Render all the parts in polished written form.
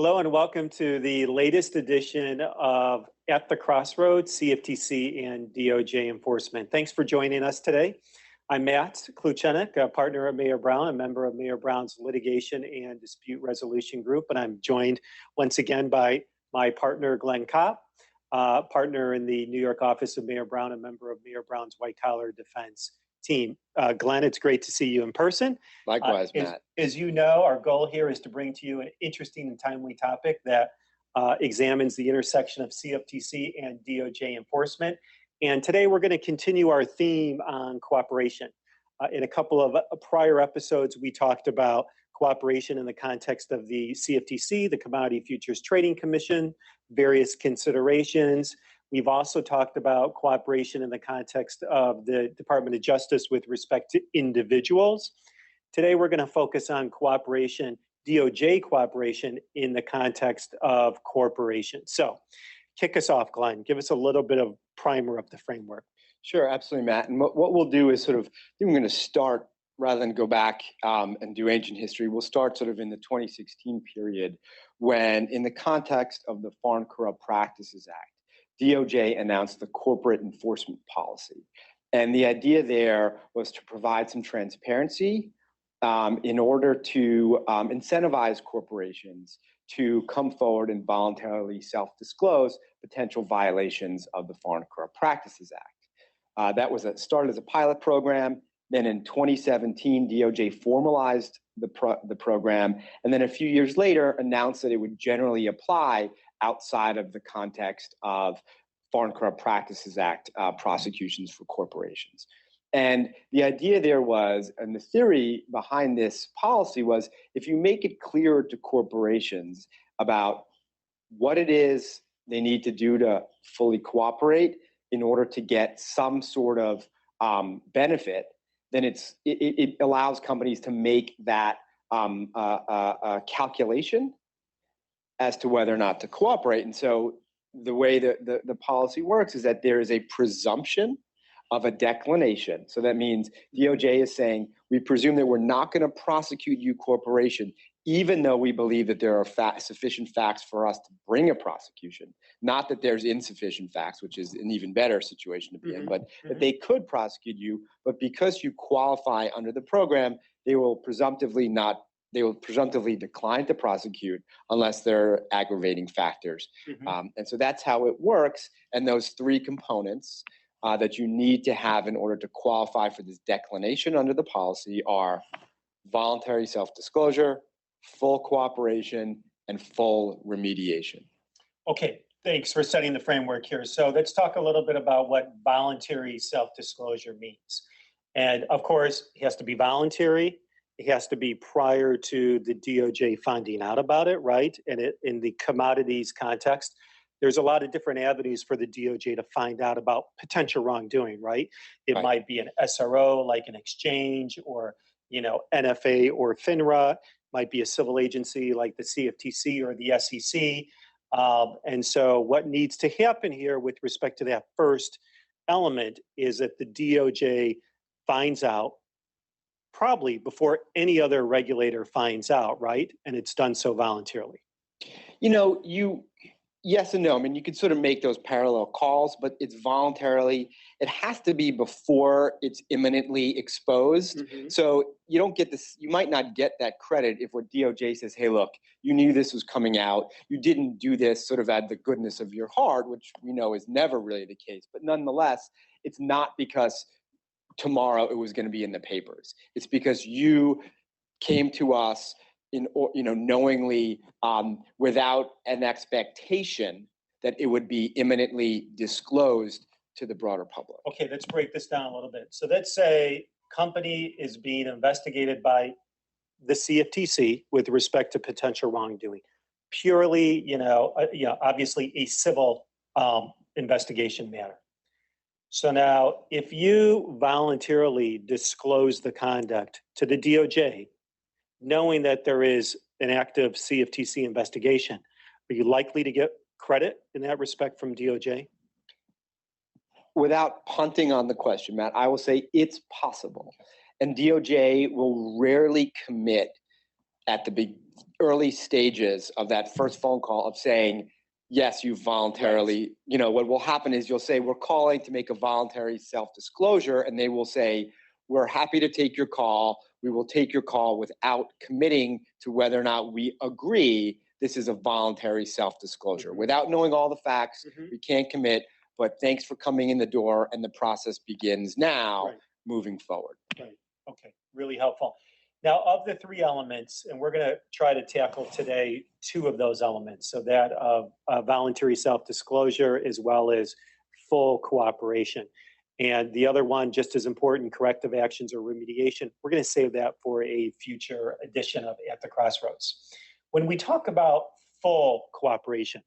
Hello and welcome to the latest edition of At the Crossroads, CFTC and DOJ Enforcement. Thanks for joining us today. I'm Matt Kluchenek, a partner at Mayer Brown, a member of Mayer Brown's Litigation and Dispute Resolution Group, and I'm joined once again by my partner, Glen Kopp, partner in the New York office of Mayer Brown, a member of Mayer Brown's White Collar Defense team. Glen, it's great to see you in person. Likewise, Matt. As you know, our goal here is to bring to you an interesting and timely topic that examines the intersection of CFTC and DOJ enforcement. And today we're going to continue our theme on cooperation. In a couple of prior episodes, we talked about cooperation in the context of the CFTC, the Commodity Futures Trading Commission, various considerations. We've also talked about cooperation in the context of the Department of Justice with respect to individuals. Today, we're going to focus on cooperation, DOJ cooperation in the context of corporations. So kick us off, Glen. Give us a little bit of primer of the framework. Sure, absolutely, Matt. And what we'll do is we're going to start, rather than go back and do ancient history, we'll start sort of in the 2016 period when, in the context of the Foreign Corrupt Practices Act, DOJ announced the corporate enforcement policy. And the idea there was to provide some transparency in order to incentivize corporations to come forward and voluntarily self-disclose potential violations of the Foreign Corrupt Practices Act. That was started as a pilot program. Then in 2017, DOJ formalized the program, and then a few years later announced that it would generally apply outside of the context of Foreign Corrupt Practices Act prosecutions for corporations. And the idea there was, and the theory behind this policy was, if you make it clearer to corporations about what it is they need to do to fully cooperate in order to get some sort of benefit, then it allows companies to make that calculation as to whether or not to cooperate. And so the way that the policy works is that there is a presumption of a declination. So that means DOJ is saying, we presume that we're not going to prosecute you, corporation, even though we believe that there are sufficient facts for us to bring a prosecution. Not that there's insufficient facts, which is an even better situation to be in, but that they could prosecute you, but because you qualify under the program, they will presumptively decline to prosecute unless there are aggravating factors. And so that's how it works. And those three components that you need to have in order to qualify for this declination under the policy are voluntary self-disclosure, full cooperation, and full remediation. Okay, thanks for setting the framework here. So let's talk a little bit about what voluntary self-disclosure means. And of course, it has to be voluntary. It has to be prior to the DOJ finding out about it, right? And in the commodities context, there's a lot of different avenues for the DOJ to find out about potential wrongdoing, right? It might be an SRO, like an exchange, or NFA or FINRA. Might be a civil agency like the CFTC or the SEC. And so what needs to happen here with respect to that first element is that the DOJ finds out probably before any other regulator finds out, right? And it's done so voluntarily. Yes and no. I mean, you could sort of make those parallel calls, but it's voluntarily. It has to be before it's imminently exposed. So you don't get this. You might not get that credit if what DOJ says, hey, look, you knew this was coming out. You didn't do this sort of out the goodness of your heart, which we know is never really the case. But nonetheless, it's not because tomorrow it was going to be in the papers. It's because you came to us knowingly, without an expectation that it would be imminently disclosed to the broader public. Okay, let's break this down a little bit. So let's say company is being investigated by the CFTC with respect to potential wrongdoing. Purely, obviously a civil investigation matter. So now, if you voluntarily disclose the conduct to the DOJ, knowing that there is an active CFTC investigation, are you likely to get credit in that respect from DOJ? Without punting on the question, Matt, I will say it's possible. And DOJ will rarely commit at the early stages of that first phone call of saying, yes, you voluntarily, what will happen is you'll say, we're calling to make a voluntary self-disclosure, and they will say, we're happy to take your call. We will take your call without committing to whether or not we agree this is a voluntary self-disclosure. Without knowing all the facts, we can't commit, but thanks for coming in the door, and the process begins now, moving forward. Right, okay, really helpful. Now, of the three elements, and we're going to try to tackle today two of those elements, so that of voluntary self-disclosure as well as full cooperation. And the other one, just as important, corrective actions or remediation, we're going to save that for a future edition of At the Crossroads. When we talk about full cooperation,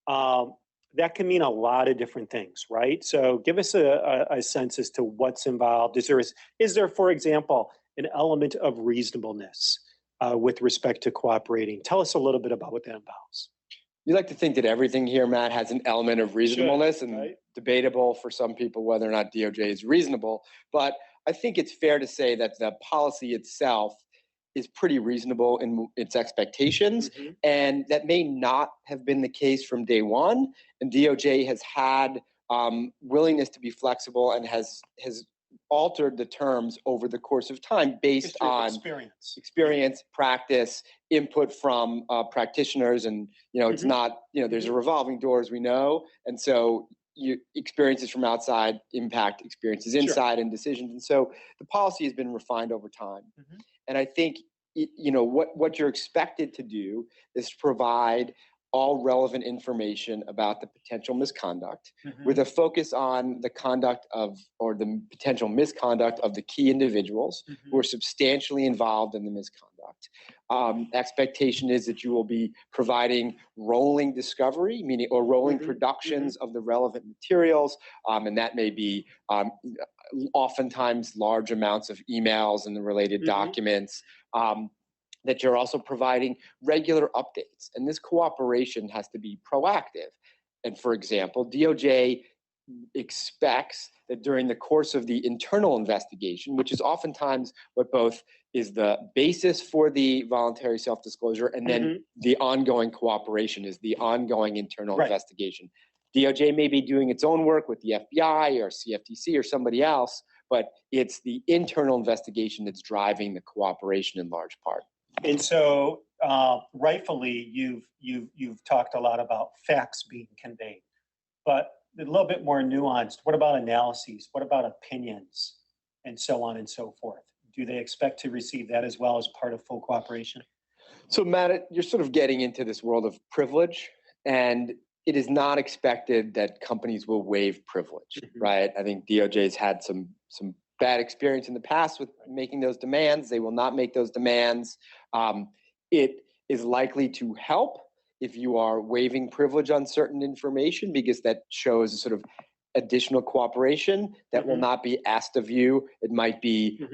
that can mean a lot of different things, right? So give us a sense as to what's involved. Is there, for example, an element of reasonableness with respect to cooperating? Tell us a little bit about what that involves. You like to think that everything here, Matt, has an element of reasonableness, and right? Debatable for some people whether or not DOJ is reasonable. But I think it's fair to say that the policy itself is pretty reasonable in its expectations, and that may not have been the case from day one. And DOJ has had willingness to be flexible and has altered the terms over the course of time based on experience, practice, input from practitioners, and it's not there's a revolving door, as we know, and so experiences from outside impact experiences inside and decisions, and so the policy has been refined over time. And I think what you're expected to do is to provide all relevant information about the potential misconduct with a focus on the conduct of, or the potential misconduct of, the key individuals who are substantially involved in the misconduct. Expectation is that you will be providing rolling discovery, meaning, or rolling productions of the relevant materials, and that may be oftentimes large amounts of emails and the related documents. That you're also providing regular updates. And this cooperation has to be proactive. And for example, DOJ expects that during the course of the internal investigation, which is oftentimes what both is the basis for the voluntary self-disclosure, and then the ongoing cooperation is the ongoing internal investigation. DOJ may be doing its own work with the FBI or CFTC or somebody else, but it's the internal investigation that's driving the cooperation in large part. And so, rightfully, you've talked a lot about facts being conveyed, but a little bit more nuanced. What about analyses? What about opinions, and so on and so forth? Do they expect to receive that as well as part of full cooperation? So, Matt, you're sort of getting into this world of privilege, and it is not expected that companies will waive privilege, right? I think DOJ's had some bad experience in the past with making those demands. They will not make those demands. It is likely to help if you are waiving privilege on certain information, because that shows a sort of additional cooperation that will not be asked of you. It might be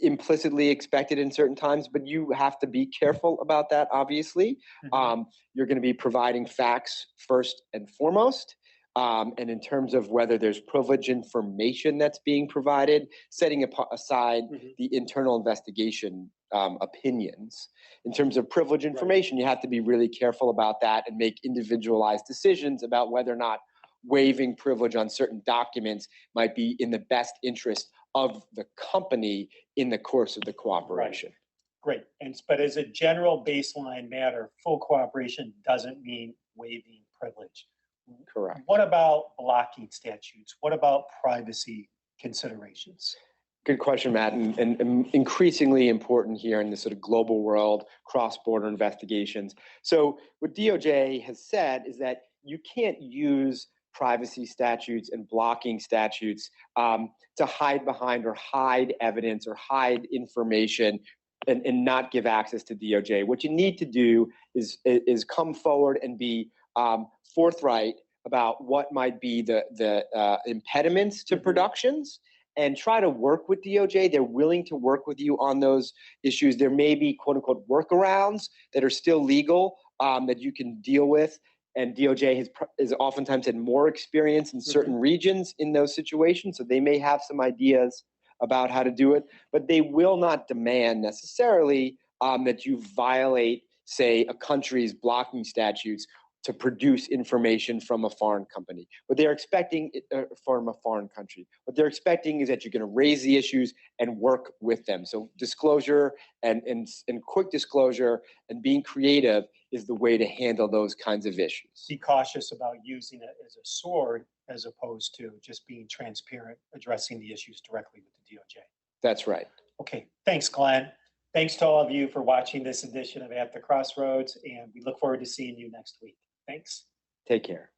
implicitly expected in certain times, but you have to be careful about that, obviously. You're going to be providing facts first and foremost. And in terms of whether there's privileged information that's being provided, setting aside the internal investigation opinions. In terms of privileged information, you have to be really careful about that and make individualized decisions about whether or not waiving privilege on certain documents might be in the best interest of the company in the course of the cooperation. Great. But as a general baseline matter, full cooperation doesn't mean waiving privilege. Correct. What about blocking statutes? What about privacy considerations? Good question, Matt, and increasingly important here in this sort of global world, cross-border investigations. So what DOJ has said is that you can't use privacy statutes and blocking statutes to hide behind or hide evidence or hide information and not give access to DOJ. What you need to do is come forward and be forthright about what might be the impediments to productions, and try to work with DOJ. They're willing to work with you on those issues. There may be quote unquote workarounds that are still legal that you can deal with. And DOJ has oftentimes had more experience in certain regions in those situations. So they may have some ideas about how to do it, but they will not demand necessarily that you violate, say, a country's blocking statutes to produce information from a foreign company. What they're expecting from a foreign country, what they're expecting is that you're going to raise the issues and work with them. So disclosure and quick disclosure and being creative is the way to handle those kinds of issues. Be cautious about using it as a sword as opposed to just being transparent, addressing the issues directly with the DOJ. That's right. Okay, thanks, Glenn. Thanks to all of you for watching this edition of At the Crossroads, and we look forward to seeing you next week. Thanks. Take care.